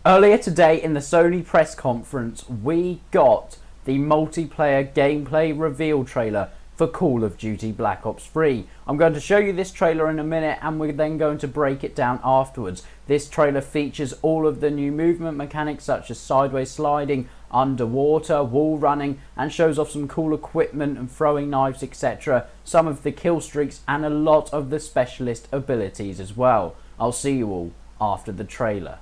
Earlier today in the Sony press conference, we got the multiplayer gameplay reveal trailer for Call of Duty Black Ops 3. I'm going to show you this trailer in a minute and we're then going to break it down afterwards. This trailer features all of the new movement mechanics such as sideways sliding, underwater, wall running, and shows off some cool equipment and throwing knives, etc. Some of the kill streaks and a lot of the specialist abilities as well. I'll see you all after the trailer.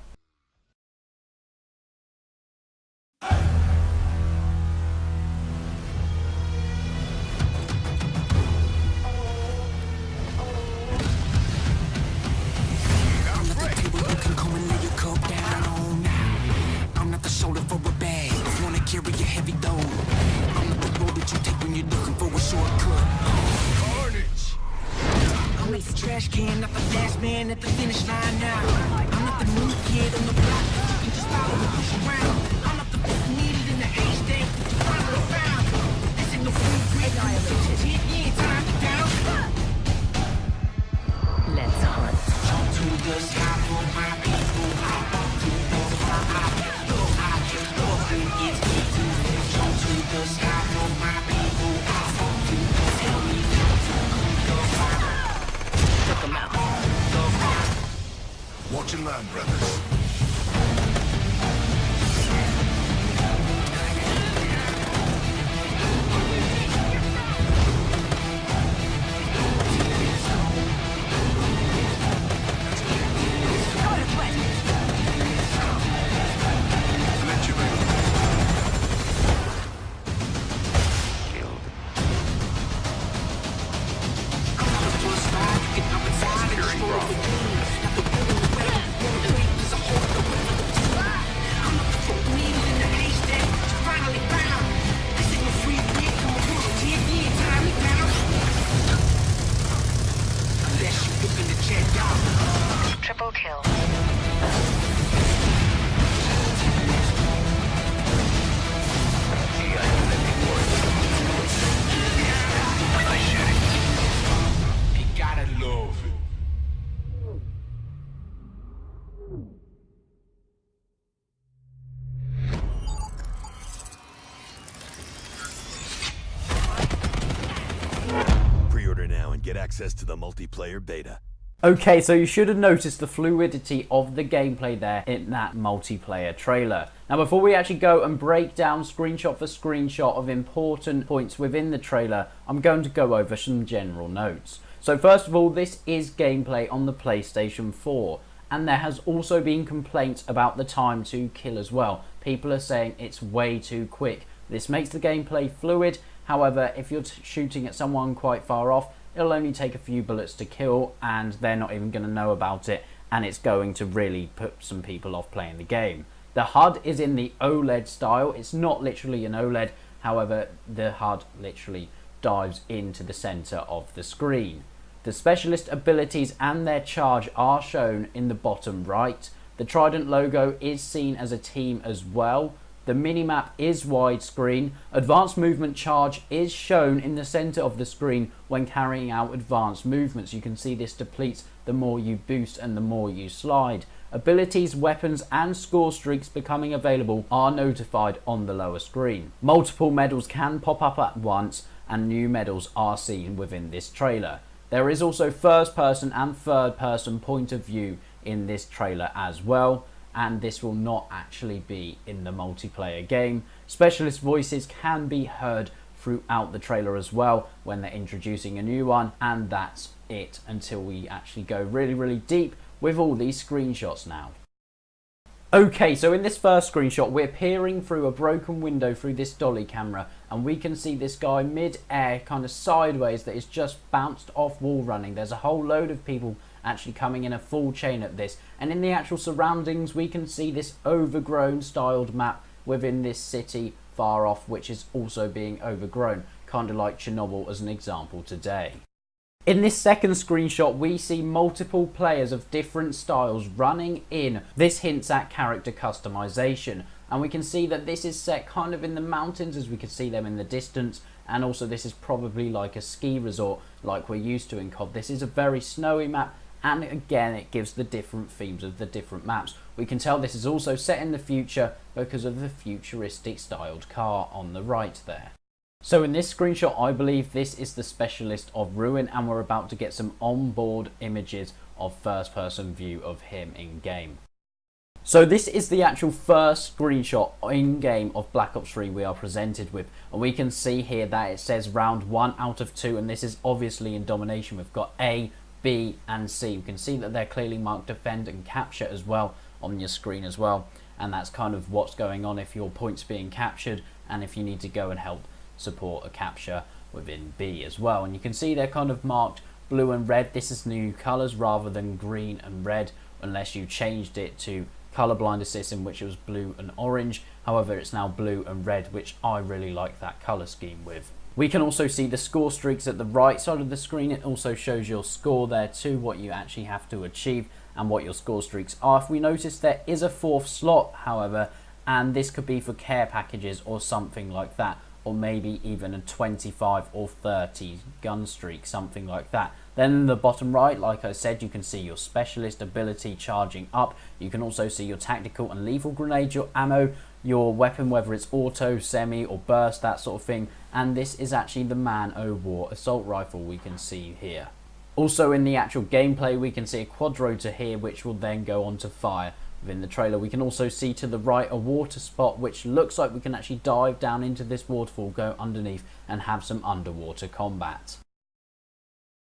Carry a heavy load. I'm not the road that you take when you're looking for a shortcut. Carnage! I'm like the trash can, not the last man at the finish line now. I'm not the new kid on the block that you can just follow and push around. I'm not the best needed in the haystack that you finally found. This ain't no free break. Yeah, time to down. Let's hunt. Jump to the sky for my people. I walk to the far. I get low. I get low. It's me to jump to the sky for my people. I walk to the tell me Took him out. Watch and land, brothers. Triple kill. you gotta love it. Pre-order now and get access to the multiplayer beta. Okay, so you should have noticed the fluidity of the gameplay there in that multiplayer trailer. Now before we actually go and break down screenshot for screenshot of important points within the trailer, I'm going to go over some general notes. So first of all, this is gameplay on the PlayStation 4, and there has also been complaints about the time to kill as well. People are saying it's way too quick. This makes the gameplay fluid, however, if you're shooting at someone quite far off, it'll only take a few bullets to kill and they're not even going to know about it, and it's going to really put some people off playing the game. The HUD is in the OLED style. It's not literally an OLED, however the HUD literally dives into the center of the screen. The specialist abilities and their charge are shown in the bottom right. The Trident logo is seen as a team as well. The minimap is widescreen. Advanced movement charge is shown in the center of the screen when carrying out advanced movements. You can see this depletes the more you boost and the more you slide. Abilities, weapons and score streaks becoming available are notified on the lower screen. Multiple medals can pop up at once and new medals are seen within this trailer. There is also first person and third person point of view in this trailer as well, and this will not actually be in the multiplayer game. Specialist voices can be heard throughout the trailer as well when they're introducing a new one, and that's it until we actually go really deep with all these screenshots now. Okay, so in this first screenshot we're peering through a broken window through this dolly camera, and we can see this guy mid-air kind of sideways that is just bounced off wall running. There's a whole load of people actually coming in a full chain at this, and in the actual surroundings we can see this overgrown styled map within this city far off, which is also being overgrown, kind of like Chernobyl as an example today. In this second screenshot we see multiple players of different styles running in. This hints at character customization, and we can see that this is set kind of in the mountains as we can see them in the distance, and also this is probably like a ski resort like we're used to in COD. This is a very snowy map and again it gives the different themes of the different maps. We can tell this is also set in the future because of the futuristic styled car on the right there. So in this screenshot I believe this is the specialist of Ruin, and we're about to get some onboard images of first person view of him in game. So this is the actual first screenshot in game of Black Ops 3 we are presented with, and we can see here that it says round 1 out of 2, and this is obviously in domination. We've got A, B and C. You can see that they're clearly marked defend and capture as well on your screen as well, and that's kind of what's going on if your point's being captured and if you need to go and help support a capture within B as well. And you can see they're kind of marked blue and red. This is new colours rather than green and red, unless you changed it to colorblind assist, in which it was blue and orange. However, it's now blue and red, which I really like that color scheme with. We can also see the score streaks at the right side of the screen. It also shows your score there too, what you actually have to achieve and what your score streaks are. If we notice, there is a 4th slot, however, and this could be for care packages or something like that, or maybe even a 25 or 30 gun streak, something like that. Then in the bottom right, like I said, you can see your specialist ability charging up. You can also see your tactical and lethal grenade, your ammo, your weapon, whether it's auto, semi or burst, that sort of thing. And this is actually the Man-O-War assault rifle we can see here. Also in the actual gameplay, we can see a quad rotor here, which will then go on to fire within the trailer. We can also see to the right a water spot, which looks like we can actually dive down into this waterfall, go underneath and have some underwater combat.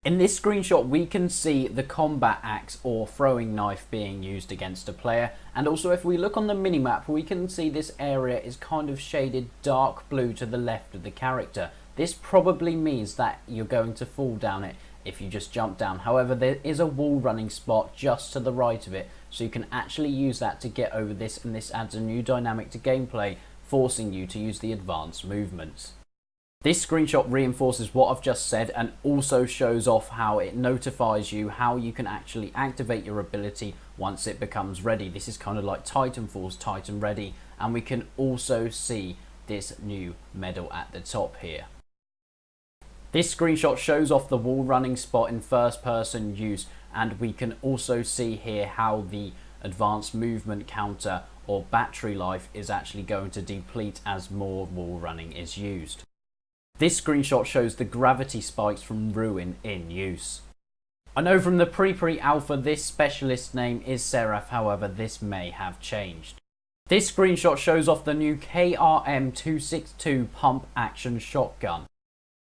In this screenshot we can see the combat axe or throwing knife being used against a player, and also if we look on the minimap we can see this area is kind of shaded dark blue to the left of the character. This probably means that you're going to fall down it if you just jump down. However, there is a wall running spot just to the right of it, so you can actually use that to get over this, and this adds a new dynamic to gameplay, forcing you to use the advanced movements. This screenshot reinforces what I've just said and also shows off how it notifies you how you can actually activate your ability once it becomes ready. This is kind of like Titanfall's Titan Ready, and we can also see this new medal at the top here. This screenshot shows off the wall running spot in first person use, and we can also see here how the advanced movement counter or battery life is actually going to deplete as more wall running is used. This screenshot shows the gravity spikes from Ruin in use. I know from the pre-alpha this specialist name is Seraph, however this may have changed. This screenshot shows off the new KRM 262 pump action shotgun.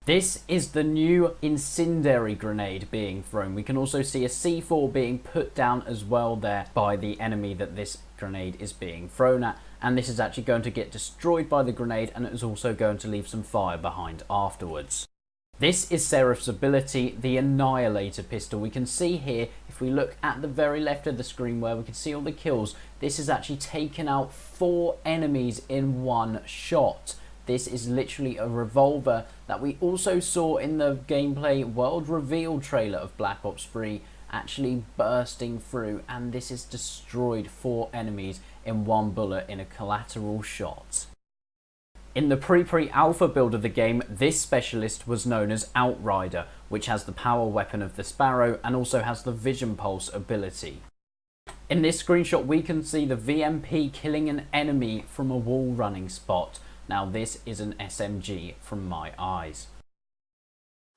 This is the new incendiary grenade being thrown. We can also see a C4 being put down as well there by the enemy that this grenade is being thrown at, and this is actually going to get destroyed by the grenade, and it is also going to leave some fire behind afterwards. This is Seraph's ability, the Annihilator pistol. We can see here, if we look at the very left of the screen where we can see all the kills, this has actually taken out 4 enemies in one shot. This is literally a revolver that we also saw in the gameplay world reveal trailer of Black Ops 3 actually bursting through, and this has destroyed 4 enemies in one bullet in a collateral shot. In the pre-alpha build of the game, this specialist was known as Outrider, which has the power weapon of the Sparrow and also has the Vision Pulse ability. In this screenshot we can see the VMP killing an enemy from a wall running spot. Now this is an SMG from my eyes.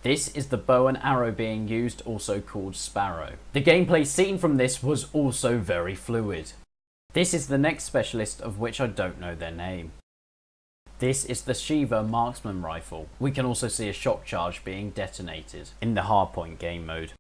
This is the bow and arrow being used, also called Sparrow. The gameplay seen from this was also very fluid. This is the next specialist, of which I don't know their name. This is the Shiva marksman rifle. We can also see a shock charge being detonated in the hardpoint game mode.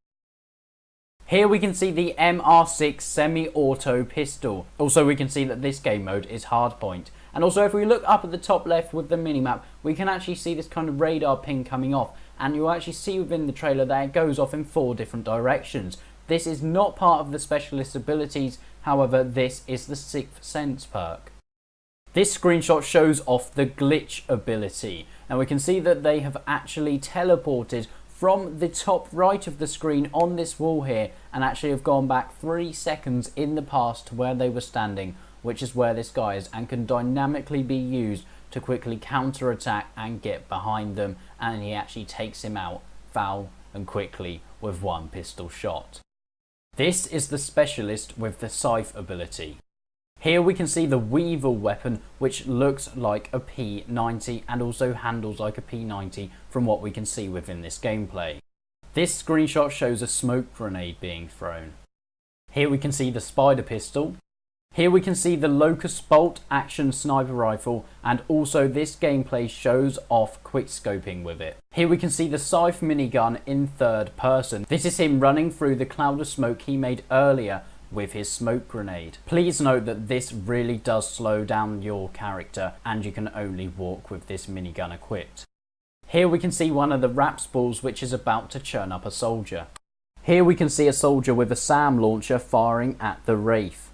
Here we can see the MR6 semi-auto pistol. Also we can see that this game mode is hardpoint. And also if we look up at the top left with the minimap, we can actually see this kind of radar ping coming off, and you'll actually see within the trailer that it goes off in 4 different directions. This is not part of the specialist abilities, however this is the 6th sense perk. This screenshot shows off the glitch ability, and we can see that they have actually teleported from the top right of the screen on this wall here, and actually have gone back 3 seconds in the past to where they were standing, which is where this guy is, and can dynamically be used to quickly counter-attack and get behind them, and he actually takes him out foul and quickly with 1 pistol shot. This is the specialist with the scythe ability. Here we can see the Weevil weapon, which looks like a P90 and also handles like a P90 from what we can see within this gameplay. This screenshot shows a smoke grenade being thrown. Here we can see the spider pistol. Here we can see the Locust Bolt action sniper rifle, and also this gameplay shows off quickscoping with it. Here we can see the scythe minigun in third person. This is him running through the cloud of smoke he made earlier with his smoke grenade. Please note that this really does slow down your character and you can only walk with this minigun equipped. Here we can see one of the Raps balls which is about to churn up a soldier. Here we can see a soldier with a SAM launcher firing at the Wraith.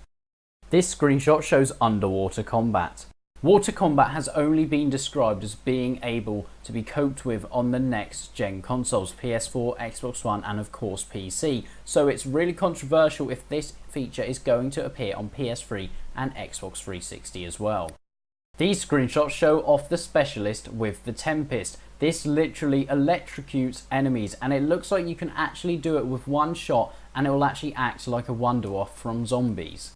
This screenshot shows underwater combat. Water combat has only been described as being able to be coped with on the next gen consoles, PS4, Xbox One and of course PC, so it's really controversial if this feature is going to appear on PS3 and Xbox 360 as well. These screenshots show off the specialist with the Tempest. This literally electrocutes enemies and it looks like you can actually do it with one shot and it will actually act like a wonder-off from zombies.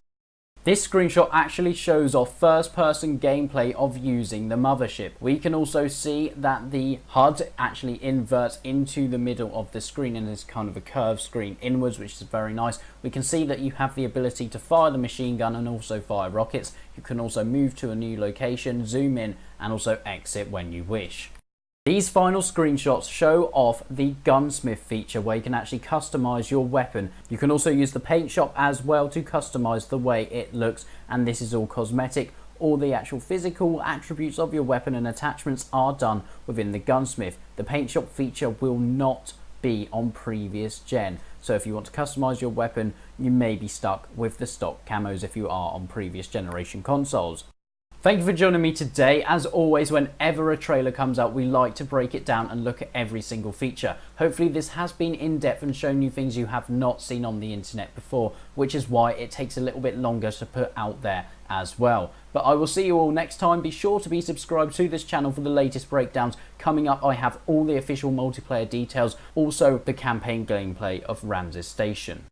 This screenshot actually shows off first-person gameplay of using the mothership. We can also see that the HUD actually inverts into the middle of the screen and is kind of a curved screen inwards, which is very nice. We can see that you have the ability to fire the machine gun and also fire rockets. You can also move to a new location, zoom in and also exit when you wish. These final screenshots show off the gunsmith feature where you can actually customize your weapon. You can also use the paint shop as well to customize the way it looks, and this is all cosmetic. All the actual physical attributes of your weapon and attachments are done within the gunsmith. The paint shop feature will not be on previous gen, so if you want to customize your weapon you may be stuck with the stock camos if you are on previous generation consoles. Thank you for joining me today. As always, whenever a trailer comes out, we like to break it down and look at every single feature. Hopefully this has been in-depth and shown you things you have not seen on the internet before, which is why it takes a little bit longer to put out there as well. But I will see you all next time. Be sure to be subscribed to this channel for the latest breakdowns. Coming up, I have all the official multiplayer details, also the campaign gameplay of Ramses Station.